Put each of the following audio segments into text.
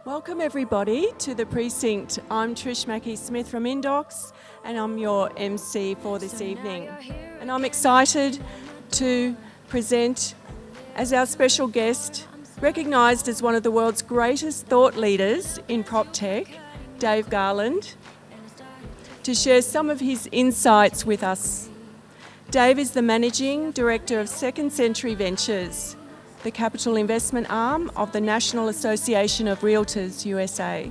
Welcome everybody to the precinct. I'm Trish Mackie-Smith from inndox and I'm your MC for this evening. And I'm excited to present as our special guest, recognised as one of the world's greatest thought leaders in PropTech, Dave Garland, to share some of his insights with us. Dave is the Managing Director of Second Century Ventures, the capital investment arm of the National Association of Realtors, USA.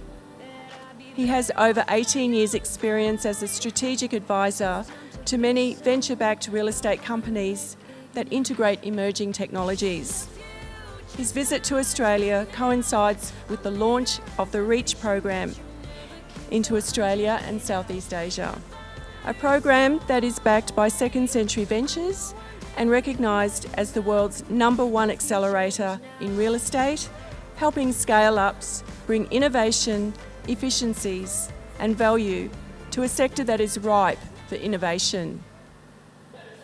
He has over 18 years' experience as a strategic advisor to many venture-backed real estate companies that integrate emerging technologies. His visit to Australia coincides with the launch of the REACH program into Australia and Southeast Asia, a program that is backed by Second Century Ventures and recognised as the world's #1 accelerator in real estate, helping scale-ups bring innovation, efficiencies and value to a sector that is ripe for innovation.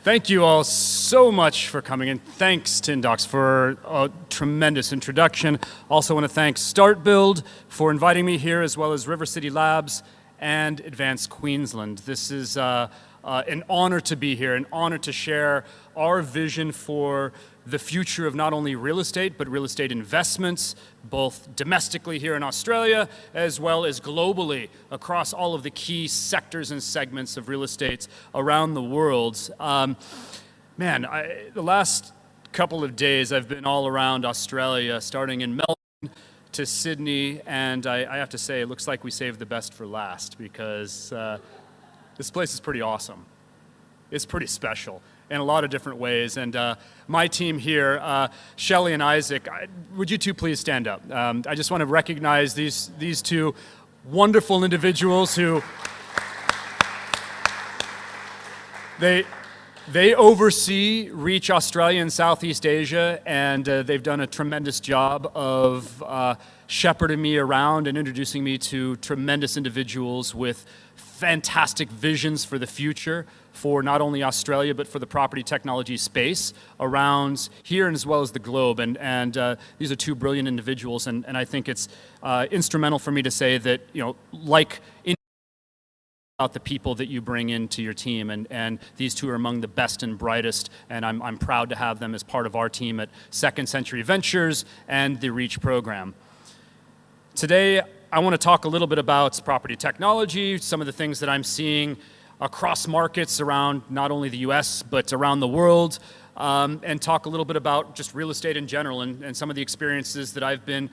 Thank you all so much for coming, and thanks to inndox for a tremendous introduction. Also want to thank StartBuild for inviting me here, as well as River City Labs and Advanced Queensland. This is an honor to be here, an honor to share our vision for the future of not only real estate, but real estate investments, both domestically here in Australia, as well as globally across all of the key sectors and segments of real estate around the world. The last couple of days I've been all around Australia, starting in Melbourne to Sydney, and I have to say it looks like we saved the best for last, because this place is pretty awesome. It's pretty special in a lot of different ways. And my team here, Shelley and Isaac, would you two please stand up? I just want to recognize these two wonderful individuals who they oversee REACH Australia and Southeast Asia, and they've done a tremendous job of shepherding me around and introducing me to tremendous individuals with fantastic visions for the future for not only Australia, but for the property technology space around here and as well as the globe. And these are two brilliant individuals, and I think it's instrumental for me to say that, like about the people that you bring into your team, and these two are among the best and brightest, and I'm proud to have them as part of our team at Second Century Ventures and the REACH program. Today, I want to talk a little bit about property technology, some of the things that I'm seeing across markets around not only the US, but around the world, and talk a little bit about just real estate in general and some of the experiences that I've been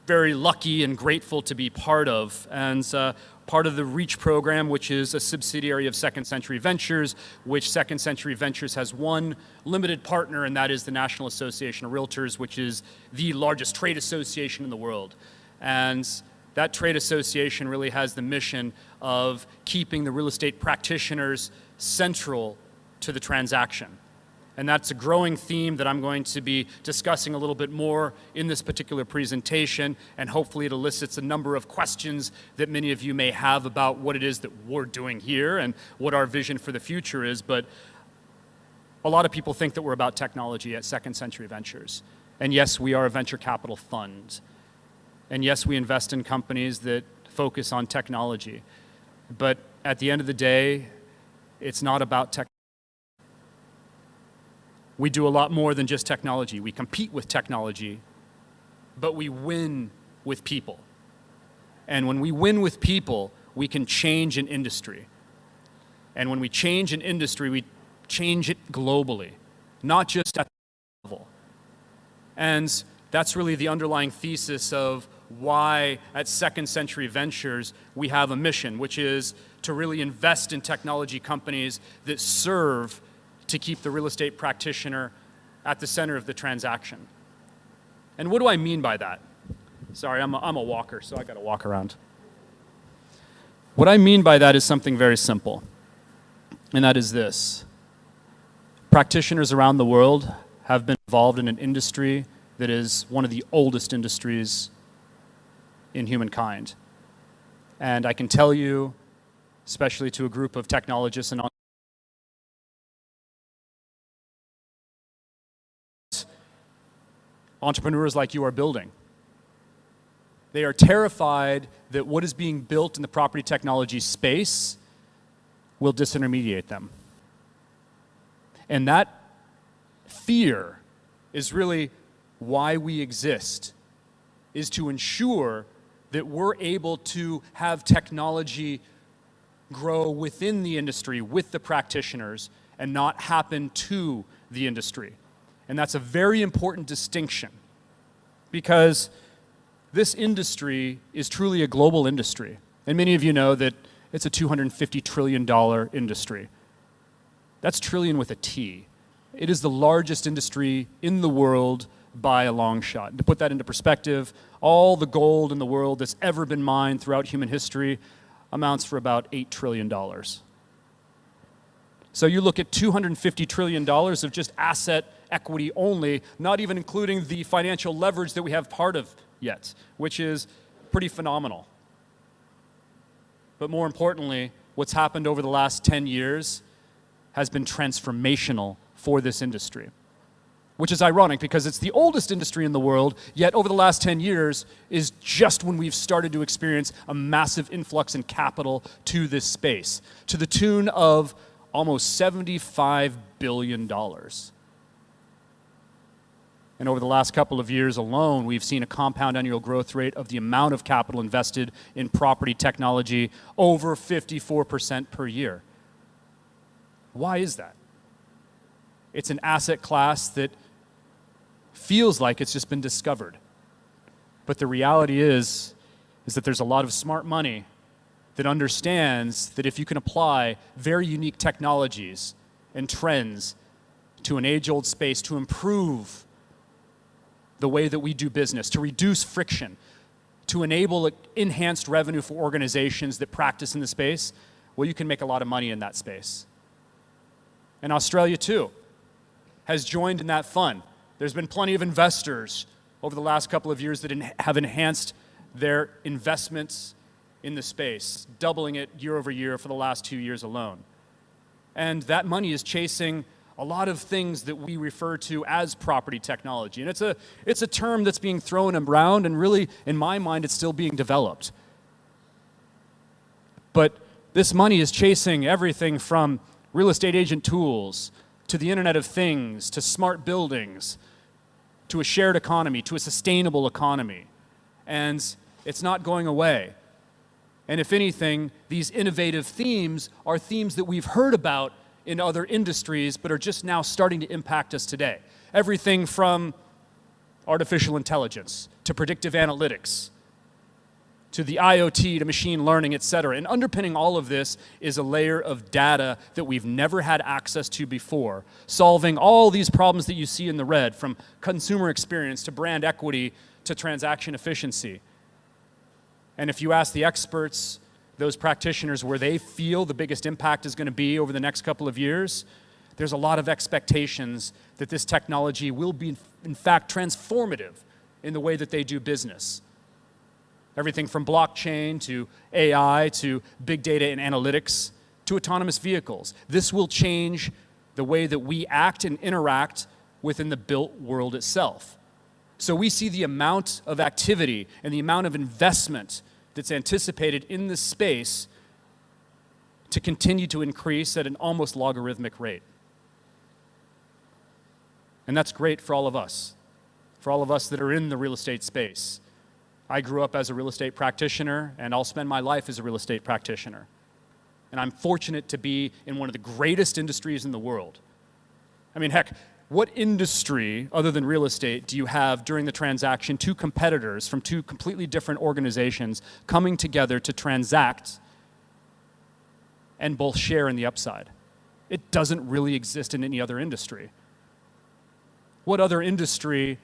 very lucky and grateful to be part of. And part of the REACH program, which is a subsidiary of Second Century Ventures, which Second Century Ventures has one limited partner, and that is the National Association of Realtors, which is the largest trade association in the world. And that trade association really has the mission of keeping the real estate practitioners central to the transaction. And that's a growing theme that I'm going to be discussing a little bit more in this particular presentation, and hopefully it elicits a number of questions that many of you may have about what it is that we're doing here and what our vision for the future is. But a lot of people think that we're about technology at Second Century Ventures. And yes, we are a venture capital fund. And yes, we invest in companies that focus on technology. But at the end of the day, it's not about technology. We do a lot more than just technology. We compete with technology, but we win with people. And when we win with people, we can change an industry. And when we change an industry, we change it globally, not just at the level. And that's really the underlying thesis of why at Second Century Ventures we have a mission, which is to really invest in technology companies that serve to keep the real estate practitioner at the center of the transaction. And what do I mean by that? Sorry, I'm a walker, so I got to walk around. What I mean by that is something very simple, and that is this. Practitioners around the world have been involved in an industry that is one of the oldest industries in humankind. And I can tell you, especially to a group of technologists and entrepreneurs like you are building. They are terrified that what is being built in the property technology space will disintermediate them. And that fear is really why we exist, is to ensure that we're able to have technology grow within the industry with the practitioners and not happen to the industry. And that's a very important distinction, because this industry is truly a global industry. And many of you know that it's a $250 trillion industry. That's trillion with a T. It is the largest industry in the world by a long shot. To put that into perspective, all the gold in the world that's ever been mined throughout human history amounts for about $8 trillion. So you look at $250 trillion of just asset equity only, not even including the financial leverage that we have part of yet, which is pretty phenomenal. But more importantly, what's happened over the last 10 years has been transformational for this industry, which is ironic because it's the oldest industry in the world, yet over the last 10 years is just when we've started to experience a massive influx in capital to this space, to the tune of almost $75 billion. And over the last couple of years alone, we've seen a compound annual growth rate of the amount of capital invested in property technology over 54% per year. Why is that? It's an asset class that feels like it's just been discovered. But the reality is that there's a lot of smart money that understands that if you can apply very unique technologies and trends to an age-old space to improve the way that we do business, to reduce friction, to enable enhanced revenue for organizations that practice in the space, well, you can make a lot of money in that space. And Australia, too, has joined in that fun. There's been plenty of investors over the last couple of years that have enhanced their investments in the space, doubling it year over year for the last 2 years alone. And that money is chasing a lot of things that we refer to as property technology. And it's a term that's being thrown around, and really, in my mind, it's still being developed. But this money is chasing everything from real estate agent tools, to the Internet of Things, to smart buildings, to a shared economy, to a sustainable economy. And it's not going away. And if anything, these innovative themes are themes that we've heard about in other industries, but are just now starting to impact us today. Everything from artificial intelligence, to predictive analytics, to the IoT, to machine learning, et cetera. And underpinning all of this is a layer of data that we've never had access to before, solving all these problems that you see in the red, from consumer experience to brand equity to transaction efficiency. And if you ask the experts, those practitioners, where they feel the biggest impact is going to be over the next couple of years, there's a lot of expectations that this technology will be, in fact, transformative in the way that they do business. Everything from blockchain to AI to big data and analytics to autonomous vehicles. This will change the way that we act and interact within the built world itself. So we see the amount of activity and the amount of investment that's anticipated in this space to continue to increase at an almost logarithmic rate. And that's great for all of us that are in the real estate space. I grew up as a real estate practitioner, and I'll spend my life as a real estate practitioner. And I'm fortunate to be in one of the greatest industries in the world. I mean, heck, what industry, other than real estate, do you have during the transaction two competitors from two completely different organizations coming together to transact and both share in the upside? It doesn't really exist in any other industry. What other industry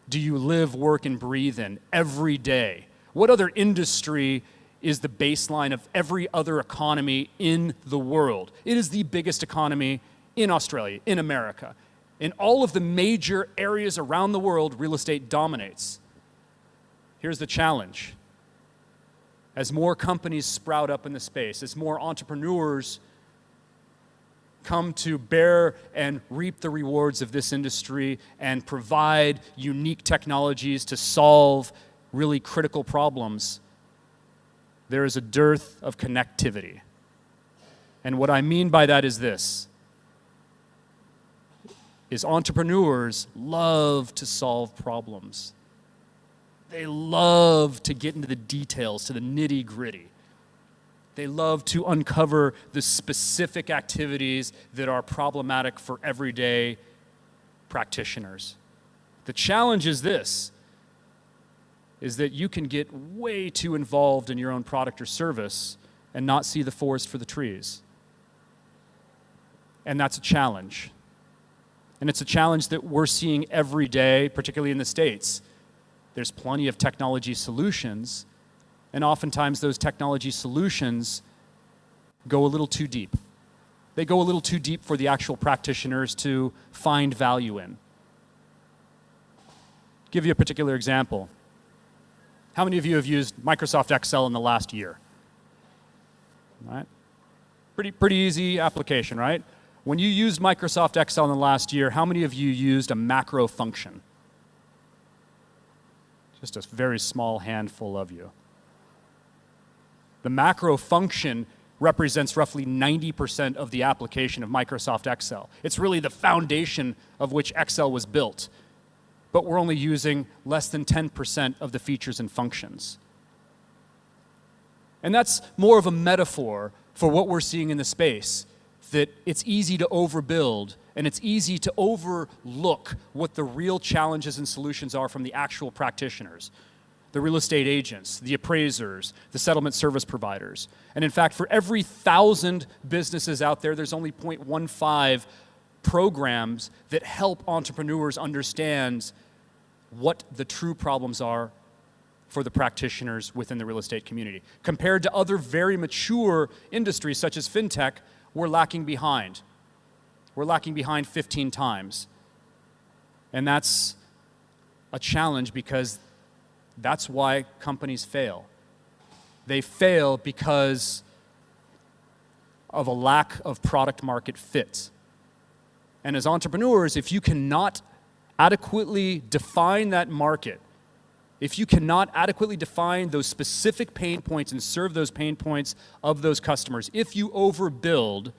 do you live, work, and breathe in every day? What other industry is the baseline of every other economy in the world? It is the biggest economy in Australia, in America. In all of the major areas around the world, real estate dominates. Here's the challenge. As more companies sprout up in the space, as more entrepreneurs come to bear and reap the rewards of this industry and provide unique technologies to solve really critical problems, there is a dearth of connectivity. And what I mean by that is this, is entrepreneurs love to solve problems. They love to get into the details, to the nitty-gritty. They love to uncover the specific activities that are problematic for everyday practitioners. The challenge is this, is that you can get way too involved in your own product or service and not see the forest for the trees. And that's a challenge. And it's a challenge that we're seeing every day, particularly in the States. There's plenty of technology solutions, and oftentimes those technology solutions go a little too deep. They go a little too deep for the actual practitioners to find value in. Give you a particular example. How many of you have used Microsoft Excel in the last year? All right? Pretty easy application, right? When you used Microsoft Excel in the last year, how many of you used a macro function? Just a very small handful of you. The macro function represents roughly 90% of the application of Microsoft Excel. It's really the foundation of which Excel was built. But we're only using less than 10% of the features and functions. And that's more of a metaphor for what we're seeing in the space, that it's easy to overbuild and it's easy to overlook what the real challenges and solutions are from the actual practitioners, the real estate agents, the appraisers, the settlement service providers. And in fact, for every 1,000 businesses out there, there's only 0.15 programs that help entrepreneurs understand what the true problems are for the practitioners within the real estate community. Compared to other very mature industries such as fintech, we're lacking behind. We're lacking behind 15 times. And that's a challenge because that's why companies fail. They fail because of a lack of product market fit. And as entrepreneurs, if you cannot adequately define that market, if you cannot adequately define those specific pain points and serve those pain points of those customers, if you overbuild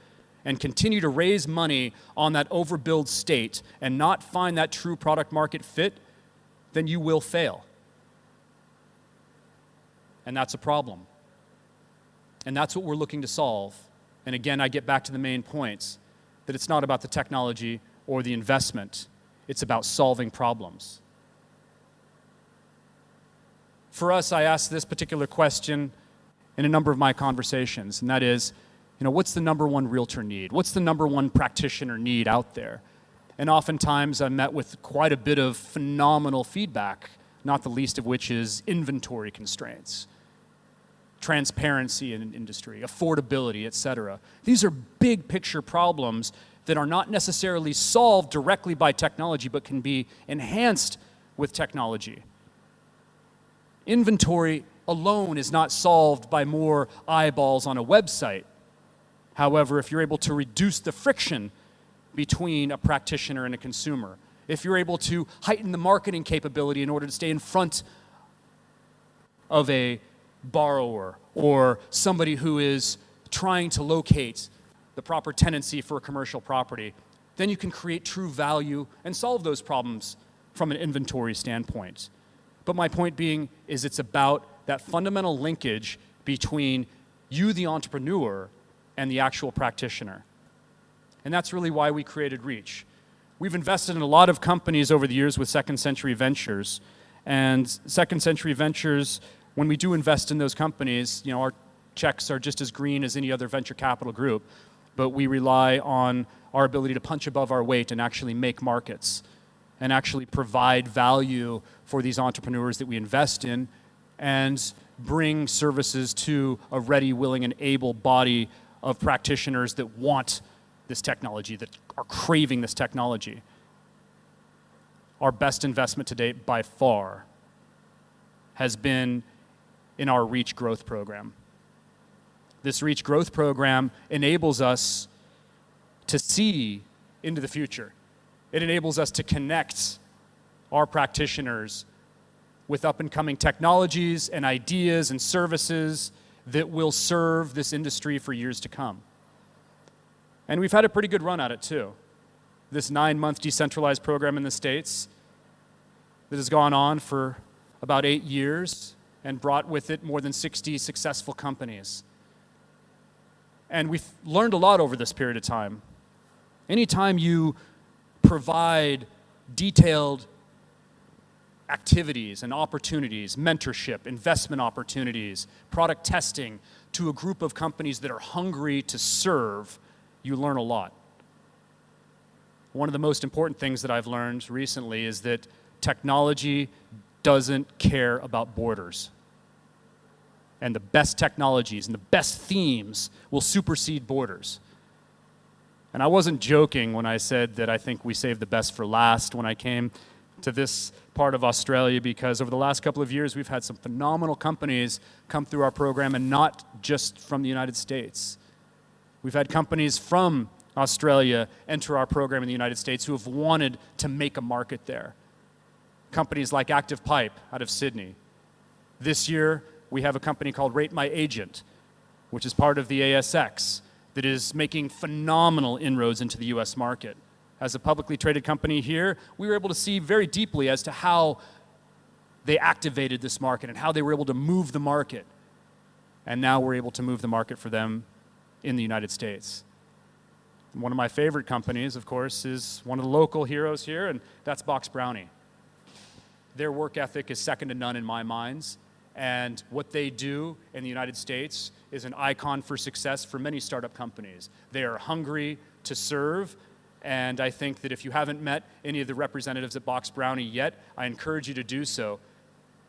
and continue to raise money on that overbuild state and not find that true product market fit, then you will fail. And that's a problem. And that's what we're looking to solve. And again, I get back to the main points, that it's not about the technology or the investment. It's about solving problems. For us, I ask this particular question in a number of my conversations, and that is, what's the number one realtor need? What's the number one practitioner need out there? And oftentimes I'm met with quite a bit of phenomenal feedback, not the least of which is inventory constraints, transparency in an industry, affordability, etc. These are big picture problems that are not necessarily solved directly by technology, but can be enhanced with technology. Inventory alone is not solved by more eyeballs on a website. However, if you're able to reduce the friction between a practitioner and a consumer, if you're able to heighten the marketing capability in order to stay in front of a borrower or somebody who is trying to locate the proper tenancy for a commercial property, then you can create true value and solve those problems from an inventory standpoint. But my point being is it's about that fundamental linkage between you, the entrepreneur, and the actual practitioner. And that's really why we created Reach. We've invested in a lot of companies over the years with Second Century Ventures. And Second Century Ventures, when we do invest in those companies, our checks are just as green as any other venture capital group. But we rely on our ability to punch above our weight and actually make markets and actually provide value for these entrepreneurs that we invest in and bring services to a ready, willing, and able body of practitioners that want this technology, that are craving this technology. Our best investment to date by far has been in our Reach Growth Program. This Reach Growth Program enables us to see into the future. It enables us to connect our practitioners with up-and-coming technologies and ideas and services that will serve this industry for years to come. And we've had a pretty good run at it, too. This 9-month decentralized program in the States that has gone on for about 8 years and brought with it more than 60 successful companies. And we've learned a lot over this period of time. Anytime you provide detailed activities and opportunities, mentorship, investment opportunities, product testing to a group of companies that are hungry to serve, you learn a lot. One of the most important things that I've learned recently is that technology doesn't care about borders. And the best technologies and the best themes will supersede borders. And I wasn't joking when I said that I think we saved the best for last when I came to this part of Australia, because over the last couple of years we've had some phenomenal companies come through our program, and not just from the United States. We've had companies from Australia enter our program in the United States who have wanted to make a market there. Companies like Active Pipe out of Sydney. This year we have a company called Rate My Agent, which is part of the ASX, that is making phenomenal inroads into the US market. As a publicly traded company here, we were able to see very deeply as to how they activated this market and how they were able to move the market. And now we're able to move the market for them in the United States. And one of my favorite companies, of course, is one of the local heroes here, and that's Box Brownie. Their work ethic is second to none in my mind, and what they do in the United States is an icon for success for many startup companies. They are hungry to serve. And I think that if you haven't met any of the representatives at Box Brownie yet, I encourage you to do so.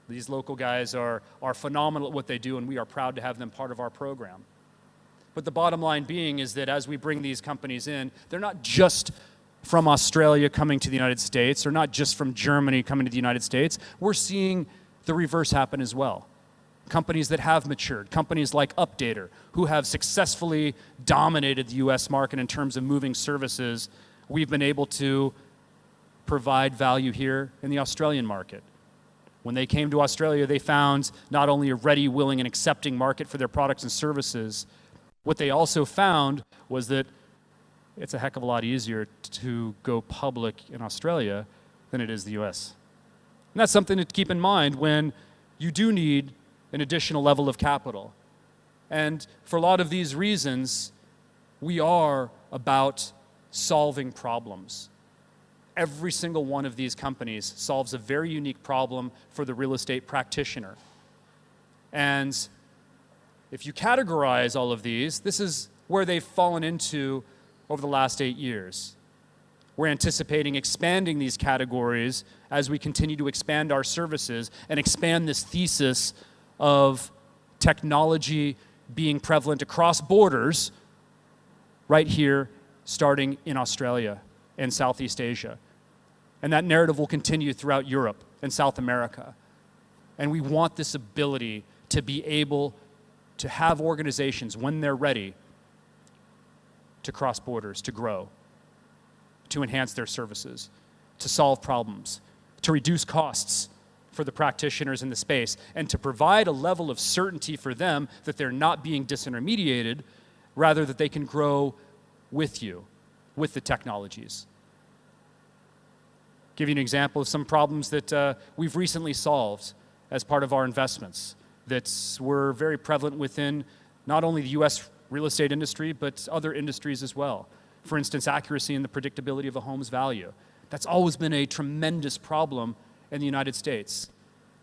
These local guys are phenomenal at what they do, and we are proud to have them part of our program. But the bottom line being is that as we bring these companies in, they're not just from Australia coming to the United States, or not just from Germany coming to the United States. We're seeing the reverse happen as well. Companies that have matured, companies like Updater, who have successfully dominated the US market in terms of moving services, we've been able to provide value here in the Australian market. When they came to Australia, they found not only a ready, willing, and accepting market for their products and services, what they also found was that it's a heck of a lot easier to go public in Australia than it is the US. And that's something to keep in mind when you do need an additional level of capital. And for a lot of these reasons, we are about solving problems. Every single one of these companies solves a very unique problem for the real estate practitioner. And if you categorize all of these, this is where they've fallen into over the last 8 years. We're anticipating expanding these categories as we continue to expand our services and expand this thesis of technology being prevalent across borders right here, starting in Australia and Southeast Asia. And that narrative will continue throughout Europe and South America. And we want this ability to be able to have organizations, when they're ready, to cross borders, to grow, to enhance their services, to solve problems, to reduce costs for the practitioners in the space, and to provide a level of certainty for them that they're not being disintermediated, rather that they can grow with you, with the technologies. Give you an example of some problems that we've recently solved as part of our investments that were very prevalent within not only the US real estate industry, but other industries as well. For instance, accuracy and the predictability of a home's value. That's always been a tremendous problem in the United States.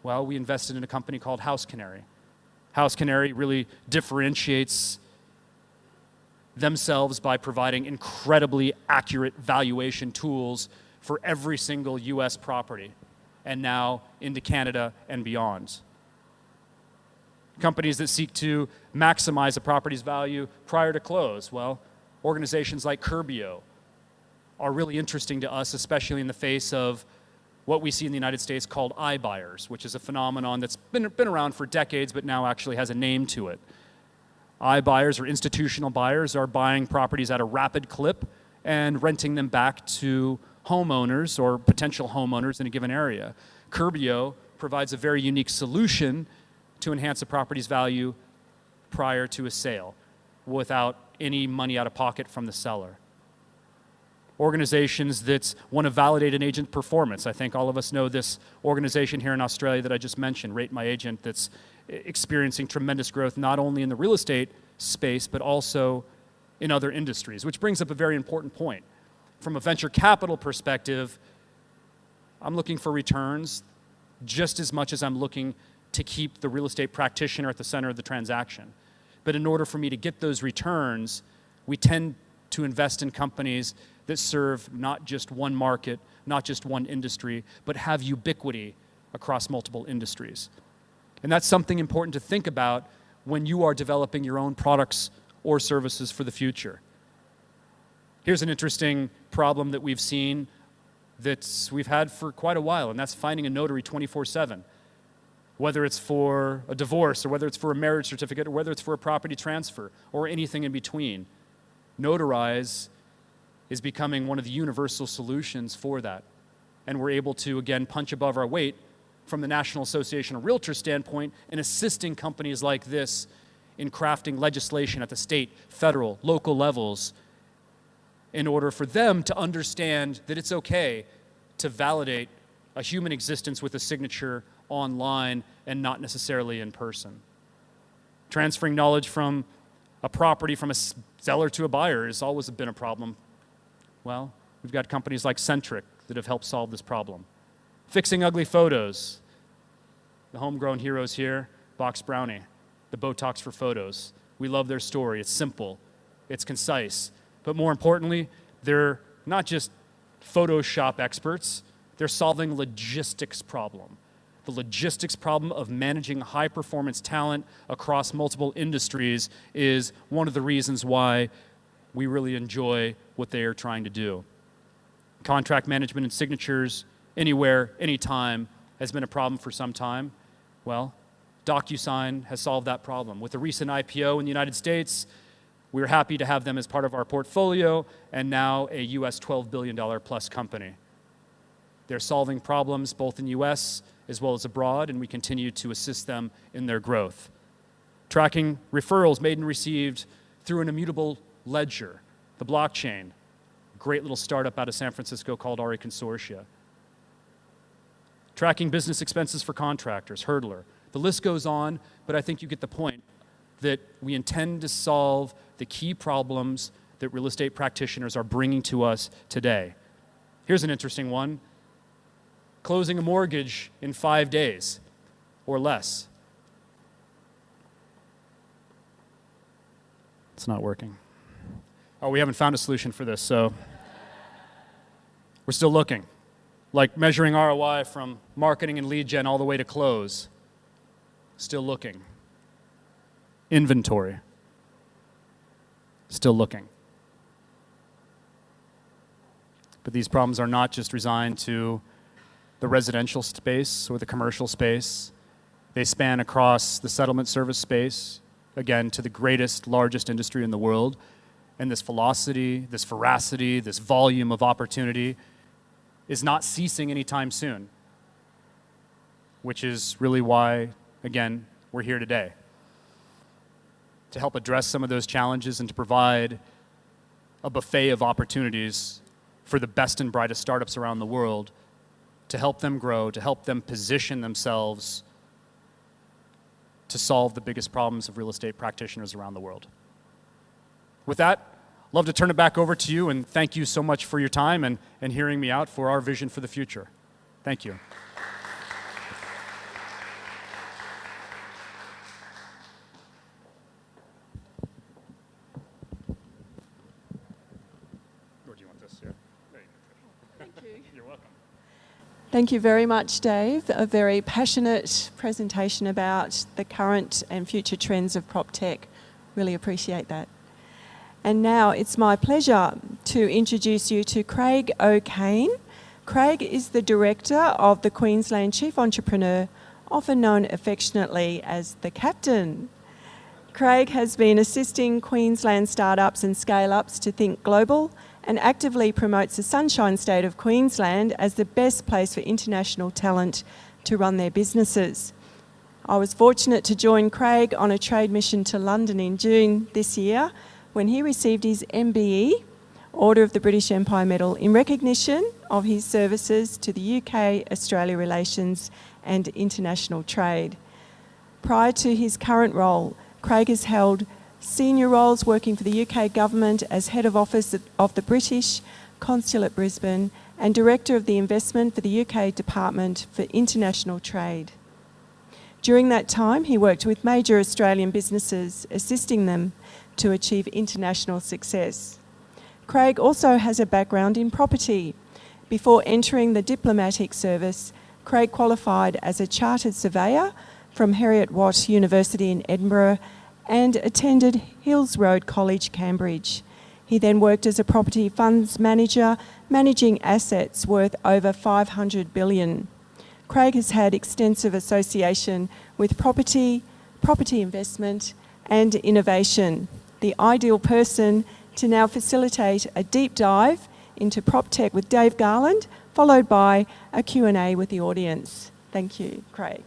Well, we invested in a company called House Canary. House Canary really differentiates themselves by providing incredibly accurate valuation tools for every single US property, and now into Canada and beyond. Companies that seek to maximize a property's value prior to close, well, organizations like Curbio are really interesting to us, especially in the face of what we see in the United States called iBuyers, which is a phenomenon that's been around for decades, but now actually has a name to it. iBuyers, or institutional buyers, are buying properties at a rapid clip and renting them back to homeowners or potential homeowners in a given area. Curbio provides a very unique solution to enhance a property's value prior to a sale without any money out of pocket from the seller. Organizations that want to validate an agent performance. I think all of us know this organization here in Australia that I just mentioned, Rate My Agent, that's experiencing tremendous growth not only in the real estate space but also in other industries, which brings up a very important point. From a venture capital perspective, I'm looking for returns just as much as I'm looking to keep the real estate practitioner at the center of the transaction. But in order for me to get those returns, we tend to invest in companies that serve not just one market, not just one industry, but have ubiquity across multiple industries. And that's something important to think about when you are developing your own products or services for the future. Here's an interesting problem that we've seen that we've had for quite a while, and that's finding a notary 24/7. Whether it's for a divorce, or whether it's for a marriage certificate, or whether it's for a property transfer, or anything in between. Notarize is becoming one of the universal solutions for that. And we're able to, again, punch above our weight from the National Association of Realtors standpoint in assisting companies like this in crafting legislation at the state, federal, local levels in order for them to understand that it's okay to validate a human existence with a signature online and not necessarily in person. Transferring knowledge from a property from a seller to a buyer has always been a problem. Well, we've got companies like Centric that have helped solve this problem. Fixing ugly photos. The homegrown heroes here, Box Brownie, the Botox for photos. We love their story. It's simple. It's concise. But more importantly, they're not just Photoshop experts. They're solving logistics problem. The logistics problem of managing high-performance talent across multiple industries is one of the reasons why we really enjoy what they are trying to do. Contract management and signatures anywhere, anytime has been a problem for some time. Well, DocuSign has solved that problem. With the recent IPO in the United States, we're happy to have them as part of our portfolio and now a US $12 billion plus company. They're solving problems both in the US as well as abroad, and we continue to assist them in their growth. Tracking referrals made and received through an immutable ledger, the blockchain, a great little startup out of San Francisco called RE Consortia. Tracking business expenses for contractors, Hurdler. The list goes on, but I think you get the point that we intend to solve the key problems that real estate practitioners are bringing to us today. Here's an interesting one. Closing a mortgage in 5 days or less. It's not working. Oh, we haven't found a solution for this, so we're still looking. Like measuring ROI from marketing and lead gen all the way to close. Still looking. Inventory. Still looking. But these problems are not just resigned to the residential space or the commercial space. They span across the settlement service space, again, to the greatest, largest industry in the world. And this velocity, this veracity, this volume of opportunity is not ceasing anytime soon, which is really why, again, we're here today. To help address some of those challenges and to provide a buffet of opportunities for the best and brightest startups around the world to help them grow, to help them position themselves to solve the biggest problems of real estate practitioners around the world. With that, I'd love to turn it back over to you, and thank you so much for your time and hearing me out for our vision for the future. Thank you. Or do you want this here? There you go. Thank you. You're welcome. Thank you very much, Dave. A very passionate presentation about the current and future trends of PropTech. Really appreciate that. And now it's my pleasure to introduce you to Craig O'Kane. Craig is the Director of the Queensland Chief Entrepreneur, often known affectionately as the Captain. Craig has been assisting Queensland startups and scale-ups to think global and actively promotes the Sunshine State of Queensland as the best place for international talent to run their businesses. I was fortunate to join Craig on a trade mission to London in June this year when he received his MBE, Order of the British Empire Medal, in recognition of his services to the UK-Australia relations and international trade. Prior to his current role, Craig has held senior roles working for the UK government as Head of Office of the British Consul at Brisbane and Director of the Investment for the UK Department for International Trade. During that time, he worked with major Australian businesses, assisting them to achieve international success. Craig also has a background in property. Before entering the diplomatic service, Craig qualified as a chartered surveyor from Heriot-Watt University in Edinburgh and attended Hills Road College, Cambridge. He then worked as a property funds manager, managing assets worth over $500 billion. Craig has had extensive association with property investment and innovation. The ideal person to now facilitate a deep dive into PropTech with Dave Garland, followed by a Q&A with the audience. Thank you, Craig.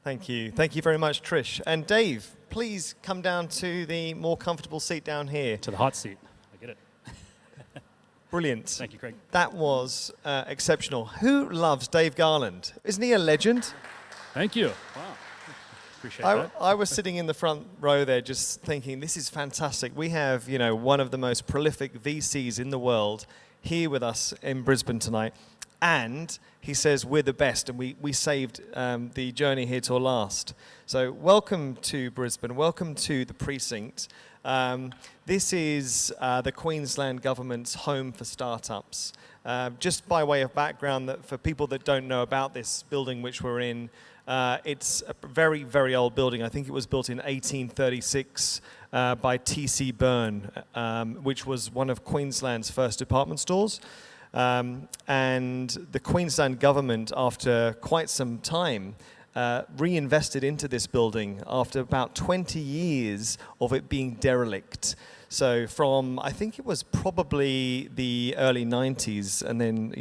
Thank you. Thank you very much, Trish. And Dave, please come down to the more comfortable seat down here. To the hot seat. I get it. Brilliant. Thank you, Craig. That was exceptional. Who loves Dave Garland? Isn't he a legend? Thank you. Wow. Appreciate that. I was sitting in the front row there just thinking, this is fantastic. We have, one of the most prolific VCs in the world here with us in Brisbane tonight. And he says we're the best, and we saved the journey here till last. So welcome to Brisbane. Welcome to the precinct. This is the Queensland government's home for startups. Just by way of background, that for people that don't know about this building which we're in, it's a very, very old building. I think it was built in 1836 by T.C. Byrne, which was one of Queensland's first department stores. And the Queensland government, after quite some time, reinvested into this building after about 20 years of it being derelict. So from, I think it was probably the early 90s, and then,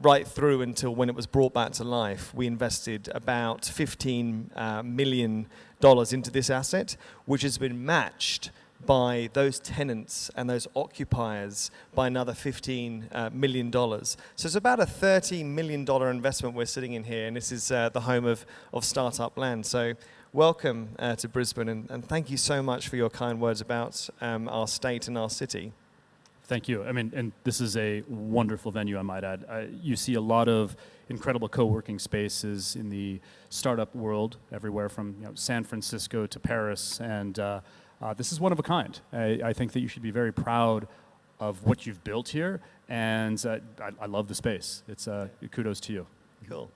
right through until when it was brought back to life, we invested about $15 million into this asset, which has been matched by those tenants and those occupiers by another $15 million. So it's about a $30 million investment we're sitting in here, and this is the home of startup land. So welcome to Brisbane, and thank you so much for your kind words about our state and our city. Thank you. I mean, and this is a wonderful venue, I might add. You see a lot of incredible co-working spaces in the startup world, everywhere from San Francisco to Paris, and this is one of a kind. I think that you should be very proud of what you've built here, and I love the space. It's kudos to you. Cool.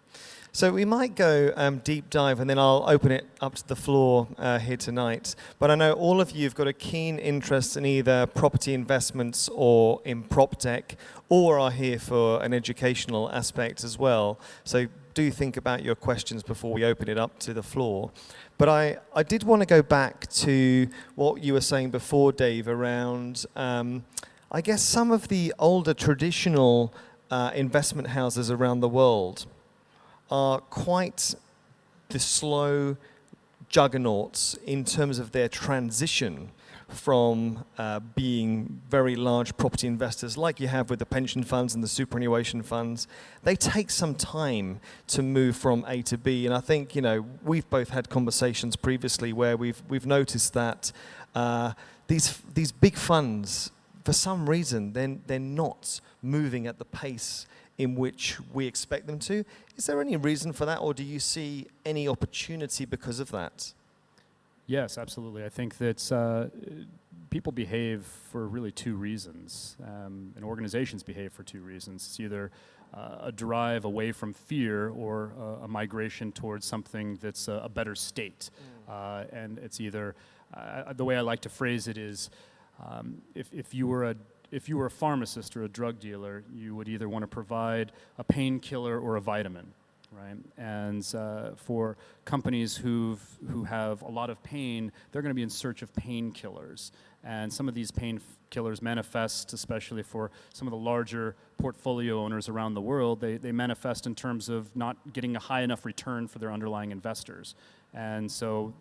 So we might go deep dive, and then I'll open it up to the floor here tonight. But I know all of you have got a keen interest in either property investments or in PropTech, or are here for an educational aspect as well. So do think about your questions before we open it up to the floor. But I did want to go back to what you were saying before, Dave, around, I guess, some of the older traditional investment houses around the world are quite the slow juggernauts in terms of their transition from being very large property investors like you have with the pension funds and the superannuation funds. They take some time to move from A to B, and I think we've both had conversations previously where we've noticed that these big funds, for some reason, they're not moving at the pace in which we expect them to. Is there any reason for that, or do you see any opportunity because of that? Yes, absolutely. I think that people behave for really two reasons, and organizations behave for two reasons. It's either a drive away from fear or a migration towards something that's a better state. And it's either, the way I like to phrase it is, if you were a pharmacist or a drug dealer, you would either want to provide a painkiller or a vitamin. right? And for companies who have a lot of pain, they're going to be in search of painkillers. And some of these painkillers manifest, especially for some of the larger portfolio owners around the world, they manifest in terms of not getting a high enough return for their underlying investors. And so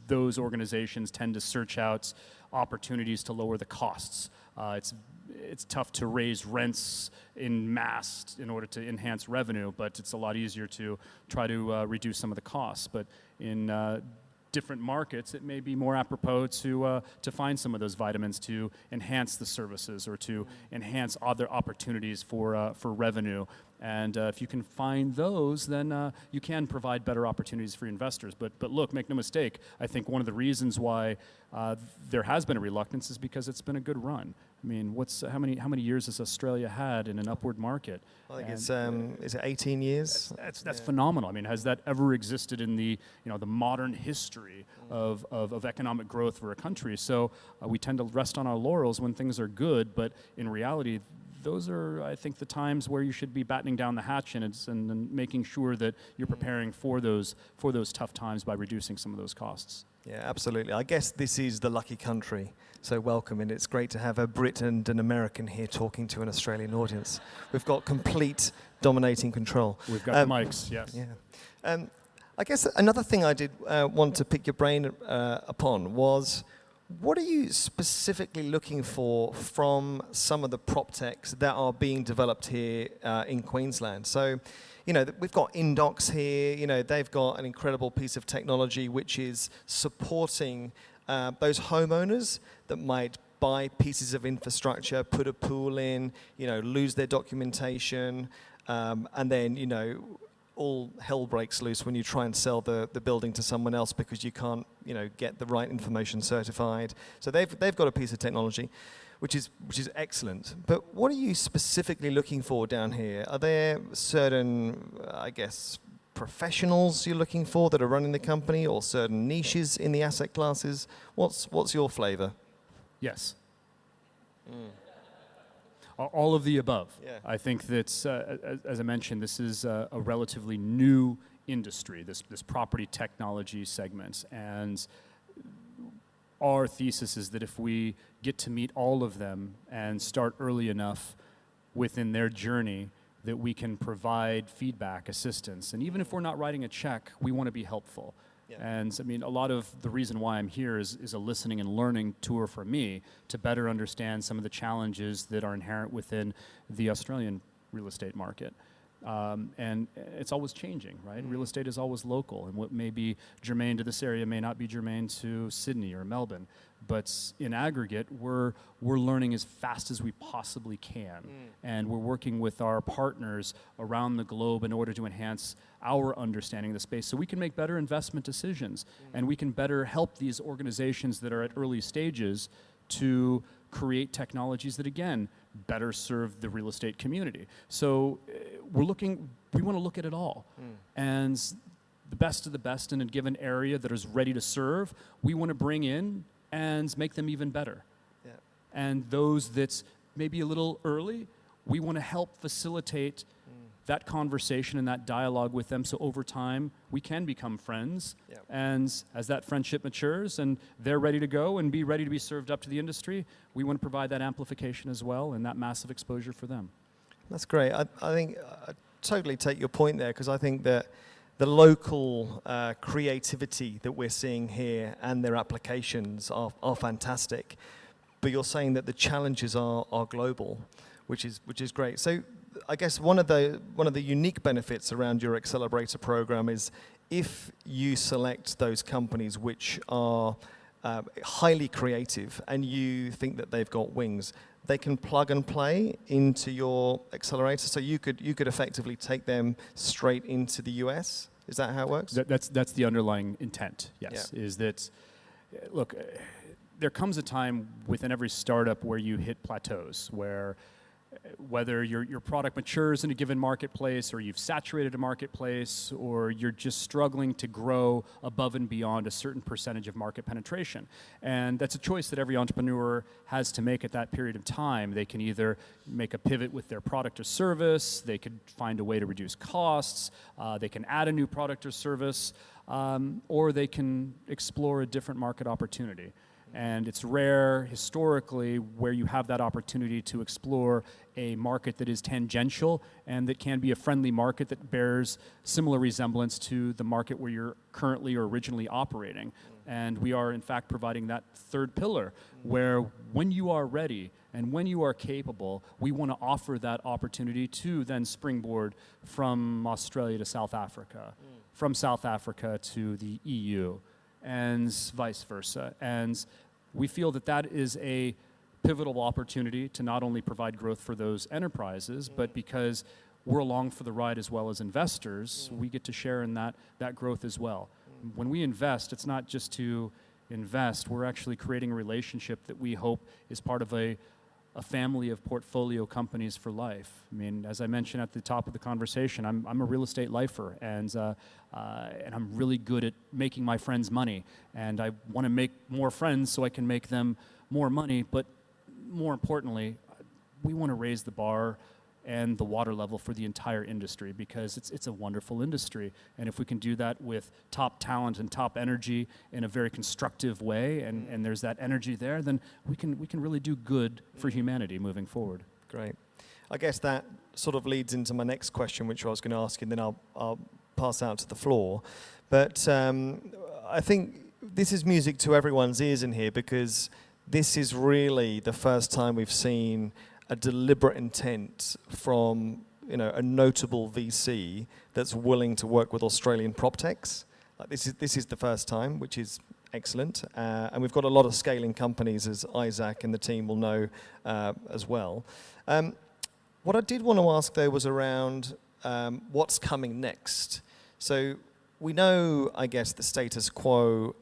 those organizations tend to search out opportunities to lower the costs. It's tough to raise rents in mass in order to enhance revenue, but it's a lot easier to try to reduce some of the costs. But in different markets, it may be more apropos to find some of those vitamins to enhance the services or to enhance other opportunities for revenue. And if you can find those, then you can provide better opportunities for investors. But look, make no mistake, I think one of the reasons why there has been a reluctance is because it's been a good run. I mean, how many years has Australia had in an upward market? I think it's is it 18 years? That's phenomenal. I mean, has that ever existed in the the modern history of economic growth for a country? So we tend to rest on our laurels when things are good, but in reality, those are, I think, the times where you should be battening down the hatch and making sure that you're preparing for those tough times by reducing some of those costs. Yeah, absolutely. I guess this is the lucky country, so welcome, and it's great to have a Brit and an American here talking to an Australian audience. We've got complete dominating control. We've got mics, yes. Yeah. I guess another thing I did want to pick your brain upon was, what are you specifically looking for from some of the prop techs that are being developed here in Queensland? So, we've got inndox here. They've got an incredible piece of technology which is supporting those homeowners that might buy pieces of infrastructure, put a pool in, lose their documentation, and then, all hell breaks loose when you try and sell the building to someone else because you can't, get the right information certified. So they've got a piece of technology, which is excellent. But what are you specifically looking for down here? Are there certain, I guess, professionals you're looking for that are running the company, or certain niches in the asset classes? What's your flavor? Yes. All of the above. Yeah. I think that, as I mentioned, this is a relatively new industry, this property technology segment. And our thesis is that if we get to meet all of them and start early enough within their journey, that we can provide feedback, assistance. And even if we're not writing a check, we want to be helpful. Yeah. And I mean, a lot of the reason why I'm here is a listening and learning tour for me to better understand some of the challenges that are inherent within the Australian real estate market. And it's always changing, right? Real estate is always local, and what may be germane to this area may not be germane to Sydney or Melbourne. But in aggregate, we're learning as fast as we possibly can, and we're working with our partners around the globe in order to enhance our understanding of the space so we can make better investment decisions, and we can better help these organizations that are at early stages to create technologies that, again, better serve the real estate community. So we want to look at it all. And the best of the best in a given area that is ready to serve, we want to bring in and make them even better. Yeah. And those that's maybe a little early, we want to help facilitate that conversation and that dialogue with them, so over time we can become friends. Yeah. And as that friendship matures and they're ready to go and be ready to be served up to the industry, we want to provide that amplification as well and that massive exposure for them. That's great. I think I totally take your point there, because I think that the local creativity that we're seeing here and their applications are fantastic. But you're saying that the challenges are global, which is great. So I guess one of the unique benefits around your accelerator program is, if you select those companies which are highly creative and you think that they've got wings, they can plug and play into your accelerator. So you could effectively take them straight into the US. Is that how it works? That's the underlying intent. Yes, yeah. Is that, look, there comes a time within every startup where you hit plateaus, where whether your product matures in a given marketplace, or you've saturated a marketplace, or you're just struggling to grow above and beyond a certain percentage of market penetration. And that's a choice that every entrepreneur has to make at that period of time. They can either make a pivot with their product or service, they could find a way to reduce costs, they can add a new product or service, or they can explore a different market opportunity. And it's rare historically where you have that opportunity to explore a market that is tangential and that can be a friendly market that bears similar resemblance to the market where you're currently or originally operating. And we are in fact providing that third pillar where when you are ready and when you are capable, we want to offer that opportunity to then springboard from Australia to South Africa, from South Africa to the EU, and vice versa. And we feel that that is a pivotal opportunity to not only provide growth for those enterprises, but because we're along for the ride as well as investors, we get to share in that growth as well. When we invest, it's not just to invest, we're actually creating a relationship that we hope is part of a family of portfolio companies for life. I mean, as I mentioned at the top of the conversation, I'm a real estate lifer, and I'm really good at making my friends money. And I want to make more friends so I can make them more money. But more importantly, we want to raise the bar and the water level for the entire industry, because it's a wonderful industry. And if we can do that with top talent and top energy in a very constructive way, and there's that energy there, then we can really do good for humanity moving forward. Great. I guess that sort of leads into my next question, which I was going to ask you, and then I'll pass out to the floor. But I think this is music to everyone's ears in here, because this is really the first time we've seen a deliberate intent from a notable VC that's willing to work with Australian PropTechs. This is the first time, which is excellent, and we've got a lot of scaling companies, as Isaac and the team will know as well. What I did want to ask though was around what's coming next. So we know, I guess, the status quo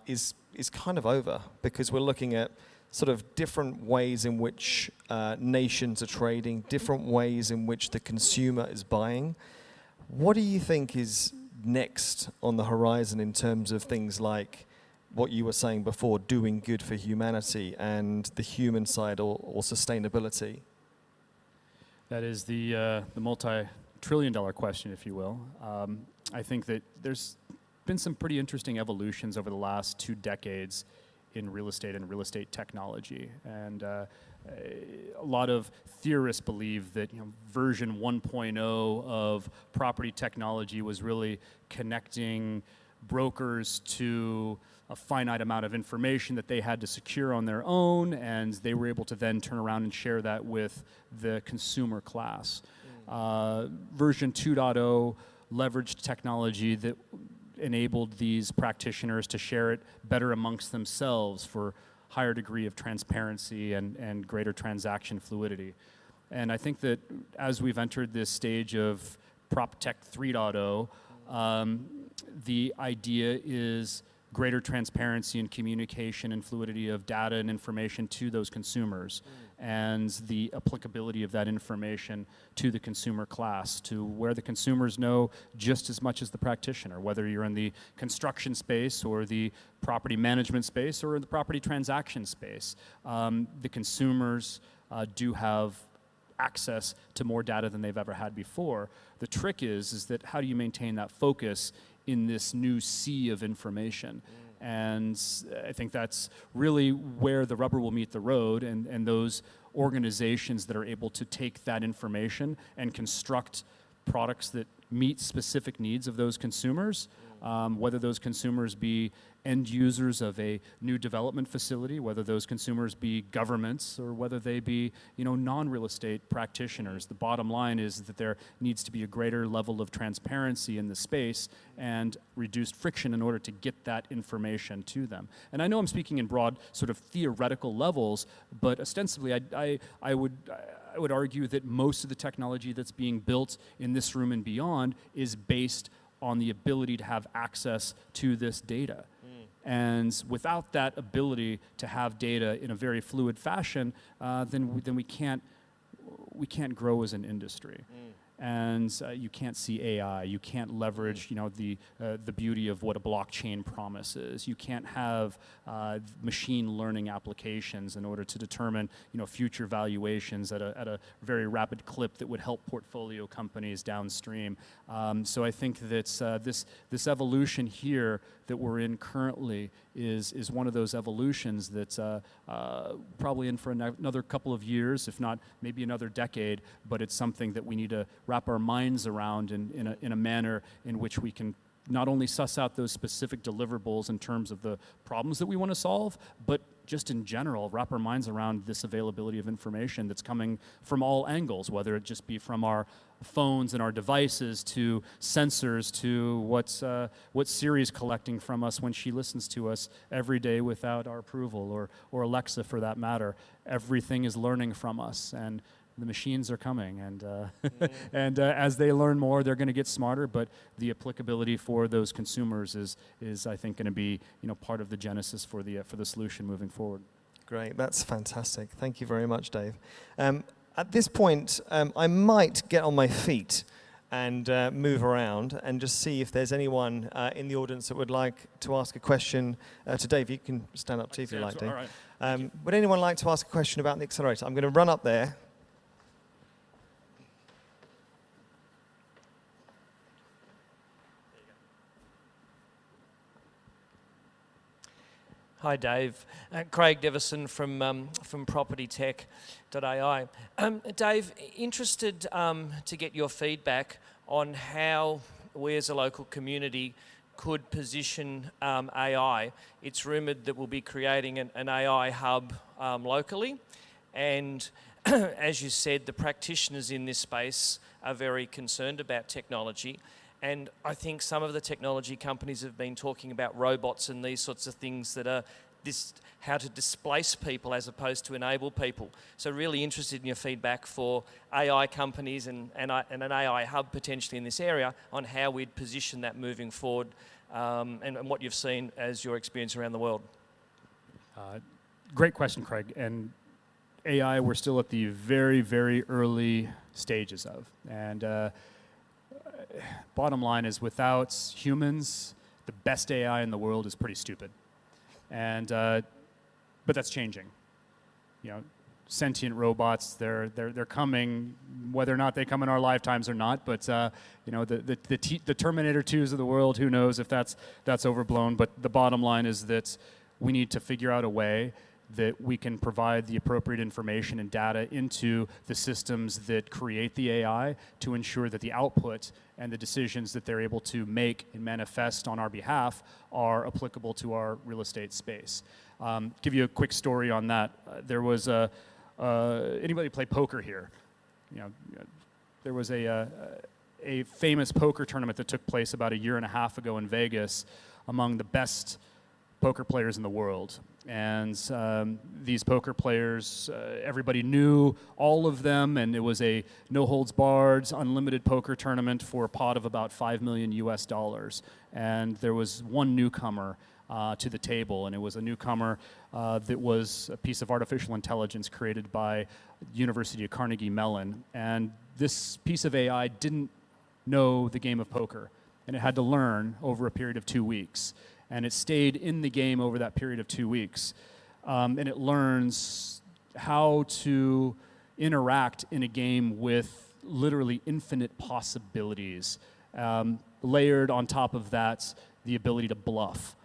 is kind of over, because we're looking at sort of different ways in which nations are trading, different ways in which the consumer is buying. What do you think is next on the horizon in terms of things like what you were saying before, doing good for humanity and the human side, or sustainability? That is the multi-trillion-dollar question, if you will. I think that there's been some pretty interesting evolutions over the last 2 decades in real estate and real estate technology, and a lot of theorists believe that version 1.0 of property technology was really connecting brokers to a finite amount of information that they had to secure on their own, and they were able to then turn around and share that with the consumer class. Version 2.0 leveraged technology that enabled these practitioners to share it better amongst themselves for higher degree of transparency and greater transaction fluidity. And I think that as we've entered this stage of PropTech 3.0, the idea is greater transparency and communication and fluidity of data and information to those consumers, and the applicability of that information to the consumer class, to where the consumers know just as much as the practitioner, whether you're in the construction space or the property management space or in the property transaction space. The consumers do have access to more data than they've ever had before. The trick is that how do you maintain that focus in this new sea of information? And I think that's really where the rubber will meet the road, and those organizations that are able to take that information and construct products that meet specific needs of those consumers, whether those consumers be end users of a new development facility, whether those consumers be governments, or whether they be non-real estate practitioners. The bottom line is that there needs to be a greater level of transparency in the space and reduced friction in order to get that information to them. And I know I'm speaking in broad sort of theoretical levels, but ostensibly I would argue that most of the technology that's being built in this room and beyond is based on the ability to have access to this data. And without that ability to have data in a very fluid fashion, then we can't we can't grow as an industry. And you can't see AI. You can't leverage, the beauty of what a blockchain promises. You can't have machine learning applications in order to determine, future valuations at a very rapid clip that would help portfolio companies downstream. So I think that this evolution here that we're in currently is one of those evolutions that's probably in for another couple of years, if not maybe another decade. But it's something that we need to wrap our minds around in a manner in which we can not only suss out those specific deliverables in terms of the problems that we want to solve, but just in general, wrap our minds around this availability of information that's coming from all angles, whether it just be from our phones and our devices to sensors to what Siri's collecting from us when she listens to us every day without our approval, or Alexa for that matter. Everything is learning from us, and the machines are coming, and as they learn more, they're going to get smarter. But the applicability for those consumers is I think, going to be part of the genesis for the solution moving forward. Great, that's fantastic. Thank you very much, Dave. At this point, I might get on my feet and move around and just see if there's anyone in the audience that would like to ask a question to Dave. You can stand up too if you like, Dave. All right. Would anyone like to ask a question about the accelerator? I'm going to run up there. Hi, Dave. Craig Devison from propertytech.ai. Dave, interested to get your feedback on how we as a local community could position AI. It's rumoured that we'll be creating an AI hub locally, and as you said, the practitioners in this space are very concerned about technology. And I think some of the technology companies have been talking about robots and these sorts of things that are how to displace people as opposed to enable people. So really interested in your feedback for AI companies and an AI hub potentially in this area on how we'd position that moving forward, and what you've seen as your experience around the world. Great question, Craig. And AI, we're still at the very, very early stages of. And bottom line is, without humans, the best AI in the world is pretty stupid. And but that's changing. Sentient robots, they're coming, whether or not they come in our lifetimes or not. But the Terminator 2s of the world, who knows if that's overblown. But the bottom line is that we need to figure out a way that we can provide the appropriate information and data into the systems that create the AI to ensure that the output and the decisions that they're able to make and manifest on our behalf are applicable to our real estate space. Give you a quick story on that. There was anybody play poker here? There was a famous poker tournament that took place about 1.5 years ago in Vegas among the best poker players in the world. And these poker players, everybody knew all of them, and it was a no-holds-barred, unlimited poker tournament for a pot of about $5 million US. And there was one newcomer to the table, and it was a newcomer that was a piece of artificial intelligence created by University of Carnegie Mellon. And this piece of AI didn't know the game of poker, and it had to learn over a period of 2 weeks. And it stayed in the game over that period of 2 weeks. And it learns how to interact in a game with literally infinite possibilities. Layered on top of that, the ability to bluff.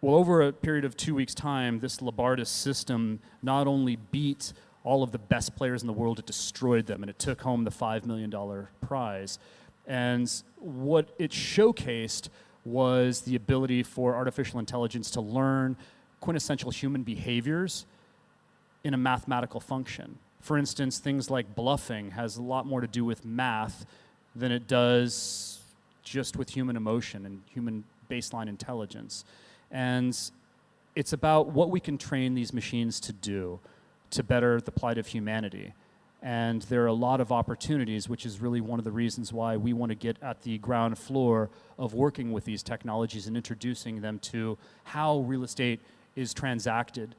Well, over a period of 2 weeks' time, this Labardis system not only beat all of the best players in the world, it destroyed them, and it took home the $5 million prize. And what it showcased was the ability for artificial intelligence to learn quintessential human behaviors in a mathematical function. For instance, things like bluffing has a lot more to do with math than it does just with human emotion and human baseline intelligence. And it's about what we can train these machines to do to better the plight of humanity. And there are a lot of opportunities, which is really one of the reasons why we want to get at the ground floor of working with these technologies and introducing them to how real estate is transacted,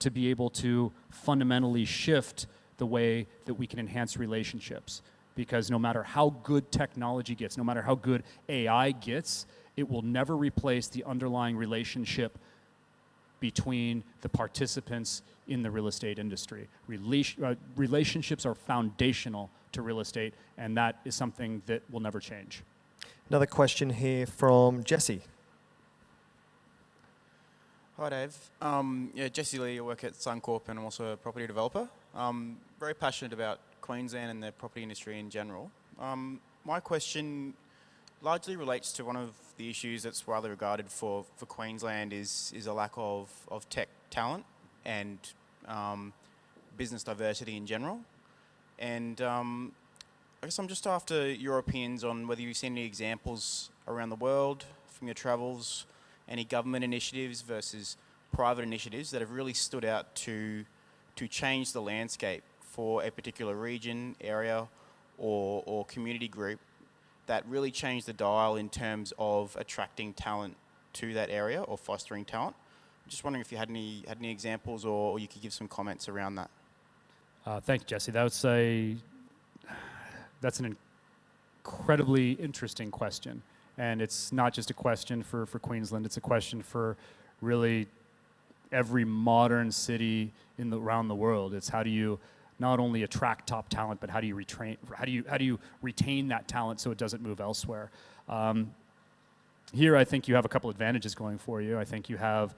to be able to fundamentally shift the way that we can enhance relationships. Because no matter how good technology gets, no matter how good AI gets, it will never replace the underlying relationship between the participants in the real estate industry. Relationships are foundational to real estate, and that is something that will never change. Another question here from Jesse. Hi, Dave. Jesse Lee, I work at Suncorp and I'm also a property developer. Very passionate about Queensland and the property industry in general. My question largely relates to one of the issues that's widely regarded for Queensland is a lack of tech talent and business diversity in general. And I guess I'm just after your opinions on whether you've seen any examples around the world from your travels, any government initiatives versus private initiatives that have really stood out to change the landscape for a particular region, area, or community group that really changed the dial in terms of attracting talent to that area or fostering talent. I'm just wondering if you had any examples or you could give some comments around that. Thank you, Jesse. That's an incredibly interesting question. And it's not just a question for Queensland, it's a question for really every modern city around the world. It's how do you not only attract top talent, but how do you retain that talent so it doesn't move elsewhere? Here, I think you have a couple advantages going for you. I think you have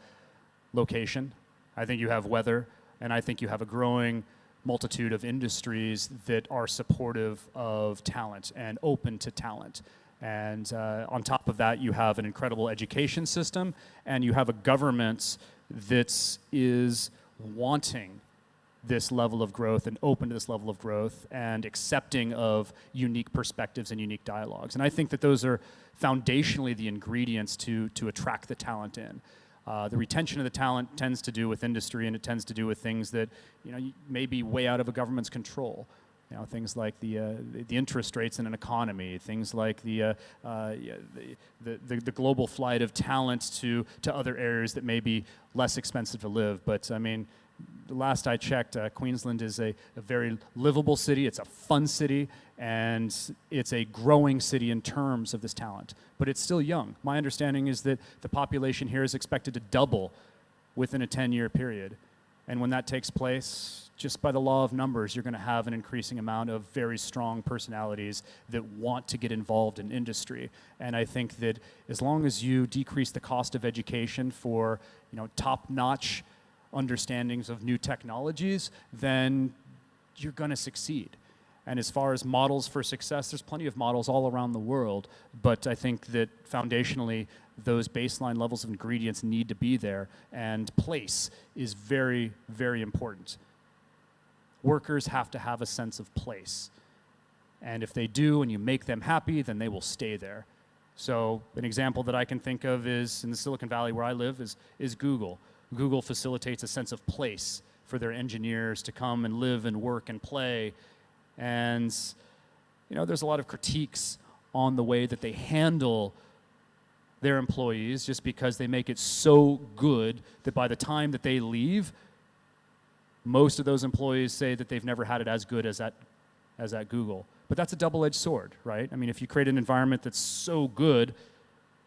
location, I think you have weather, and I think you have a growing multitude of industries that are supportive of talent and open to talent. And on top of that, you have an incredible education system, and you have a government that is wanting this level of growth and open to this level of growth and accepting of unique perspectives and unique dialogues. And I think that those are foundationally the ingredients to attract the talent in. The retention of the talent tends to do with industry, and it tends to do with things that may be way out of a government's control. Things like the interest rates in an economy, things like the global flight of talent to other areas that may be less expensive to live. But I mean, the last I checked, Queensland is a very livable city. It's a fun city, and it's a growing city in terms of this talent. But it's still young. My understanding is that the population here is expected to double within a 10-year period. And when that takes place, just by the law of numbers, you're going to have an increasing amount of very strong personalities that want to get involved in industry. And I think that as long as you decrease the cost of education for top-notch understandings of new technologies, then you're going to succeed. And as far as models for success, there's plenty of models all around the world, but I think that foundationally, those baseline levels of ingredients need to be there, and place is very, very important. Workers have to have a sense of place. And if they do and you make them happy, then they will stay there. So an example that I can think of is in the Silicon Valley where I live is Google. Google facilitates a sense of place for their engineers to come and live and work and play. And there's a lot of critiques on the way that they handle their employees just because they make it so good that by the time that they leave, most of those employees say that they've never had it as good as at Google. But that's a double-edged sword, right? I mean, if you create an environment that's so good,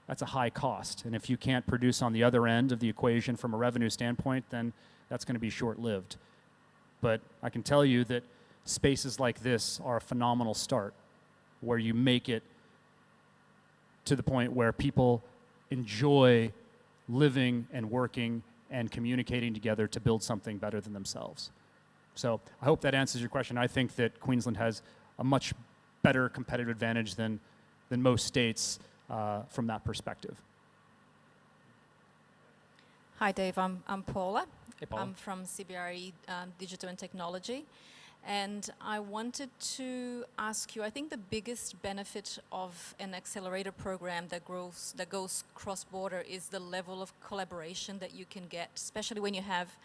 that's a high cost. And if you can't produce on the other end of the equation from a revenue standpoint, then that's going to be short-lived. But I can tell you that spaces like this are a phenomenal start, where you make it to the point where people enjoy living and working and communicating together to build something better than themselves. So I hope that answers your question. I think that Queensland has a much better competitive advantage than most states from that perspective. Hi, Dave. I'm Paula. Hey, Paula. I'm from CBRE Digital and Technology. And I wanted to ask you, I think the biggest benefit of an accelerator program that goes cross-border is the level of collaboration that you can get, especially when you have,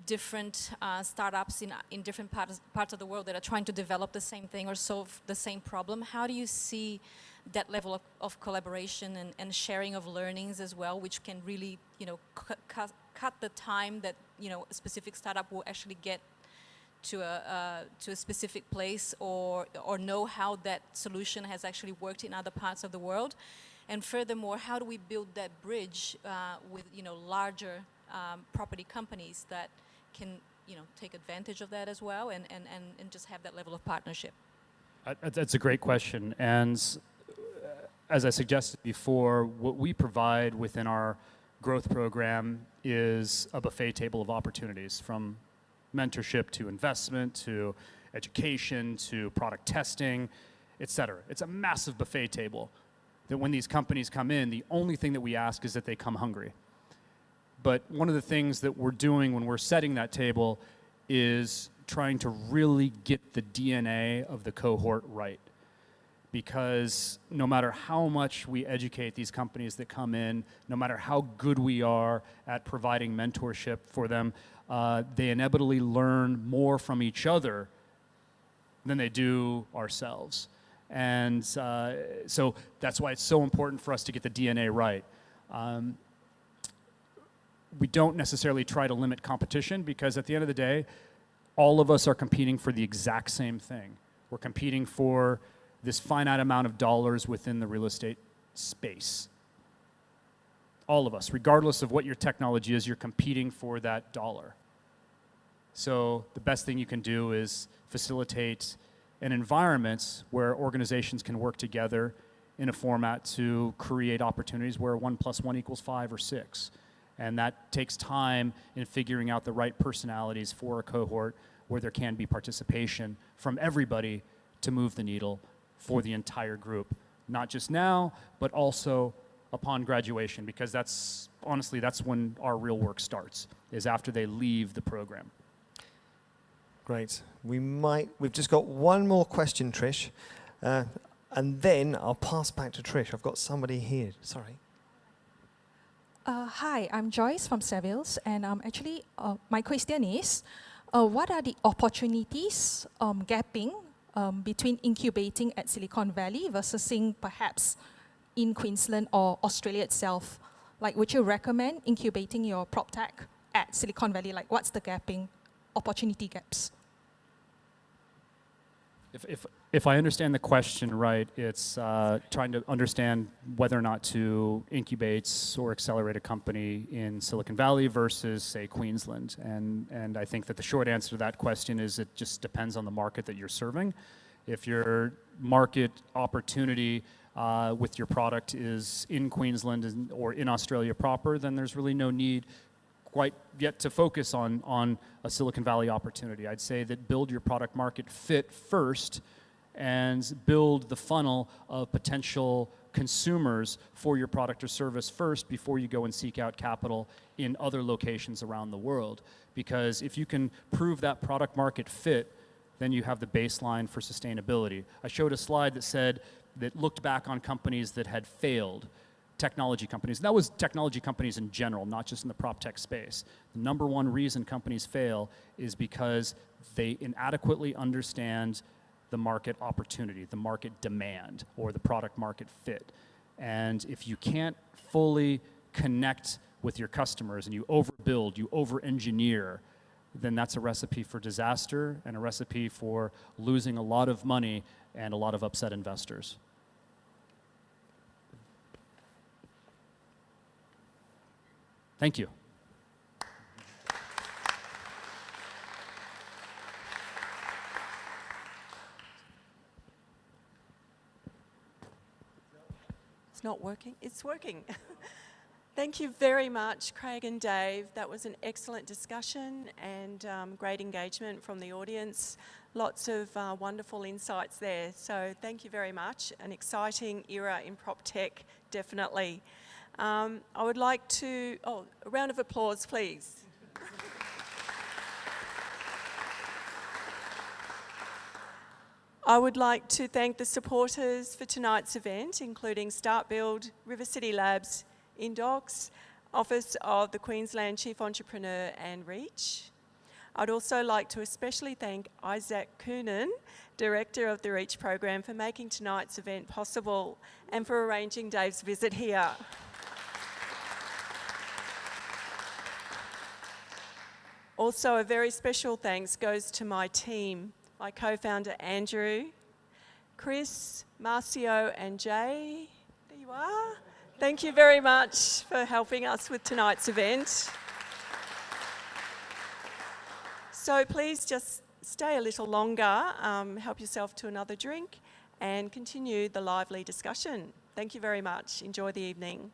different startups in different parts of the world that are trying to develop the same thing or solve the same problem. How do you see that level of collaboration and sharing of learnings as well, which can really, cut the time that, a specific startup will actually get to a specific place, or know how that solution has actually worked in other parts of the world? And furthermore, how do we build that bridge with larger property companies that can take advantage of that as well, and just have that level of partnership? That's a great question. And as I suggested before, what we provide within our growth program is a buffet table of opportunities, from mentorship to investment to education to product testing, et cetera. It's a massive buffet table that when these companies come in, the only thing that we ask is that they come hungry. But one of the things that we're doing when we're setting that table is trying to really get the DNA of the cohort right. Because no matter how much we educate these companies that come in, no matter how good we are at providing mentorship for them, they inevitably learn more from each other than they do ourselves. And so that's why it's so important for us to get the DNA right. We don't necessarily try to limit competition, because at the end of the day, all of us are competing for the exact same thing. We're competing for this finite amount of dollars within the real estate space. All of us, regardless of what your technology is, you're competing for that dollar. So the best thing you can do is facilitate an environment where organizations can work together in a format to create opportunities where 1 + 1 = 5 or 6. And that takes time in figuring out the right personalities for a cohort where there can be participation from everybody to move the needle for the entire group, not just now, but also upon graduation, because that's when our real work starts, is after they leave the program. Great. We've just got one more question, Trish, and then I'll pass back to Trish. I've got somebody here. Sorry. Hi, I'm Joyce from Seville's, and actually my question is, what are the opportunities gapping between incubating at Silicon Valley versus seeing perhaps in Queensland or Australia itself? Like, would you recommend incubating your PropTech at Silicon Valley? Like, what's the gapping opportunity gaps? If I understand the question right, it's trying to understand whether or not to incubate or accelerate a company in Silicon Valley versus, say, Queensland. And I think that the short answer to that question is it just depends on the market that you're serving. If your market opportunity with your product is in Queensland or in Australia proper, then there's really no need quite yet to focus on a Silicon Valley opportunity. I'd say that build your product market fit first and build the funnel of potential consumers for your product or service first before you go and seek out capital in other locations around the world. Because if you can prove that product market fit, then you have the baseline for sustainability. I showed a slide that looked back on companies that had failed, technology companies. That was technology companies in general, not just in the prop tech space. The number one reason companies fail is because they inadequately understand the market opportunity, the market demand, or the product market fit. And if you can't fully connect with your customers and you overbuild, you over-engineer, then that's a recipe for disaster and a recipe for losing a lot of money and a lot of upset investors. Thank you. It's not working. It's working. Thank you very much, Craig and Dave. That was an excellent discussion and great engagement from the audience. Lots of wonderful insights there. So thank you very much. An exciting era in prop tech, definitely. I would like to, a round of applause, please. I would like to thank the supporters for tonight's event, including StartBuild, River City Labs, inndox, Office of the Queensland Chief Entrepreneur and Reach. I'd also like to especially thank Isaac Coonan, Director of the Reach Program, for making tonight's event possible and for arranging Dave's visit here. Also, a very special thanks goes to my team, my co-founder Andrew, Chris, Marcio and Jay. There you are. Thank you very much for helping us with tonight's event. So please just stay a little longer, help yourself to another drink and continue the lively discussion. Thank you very much. Enjoy the evening.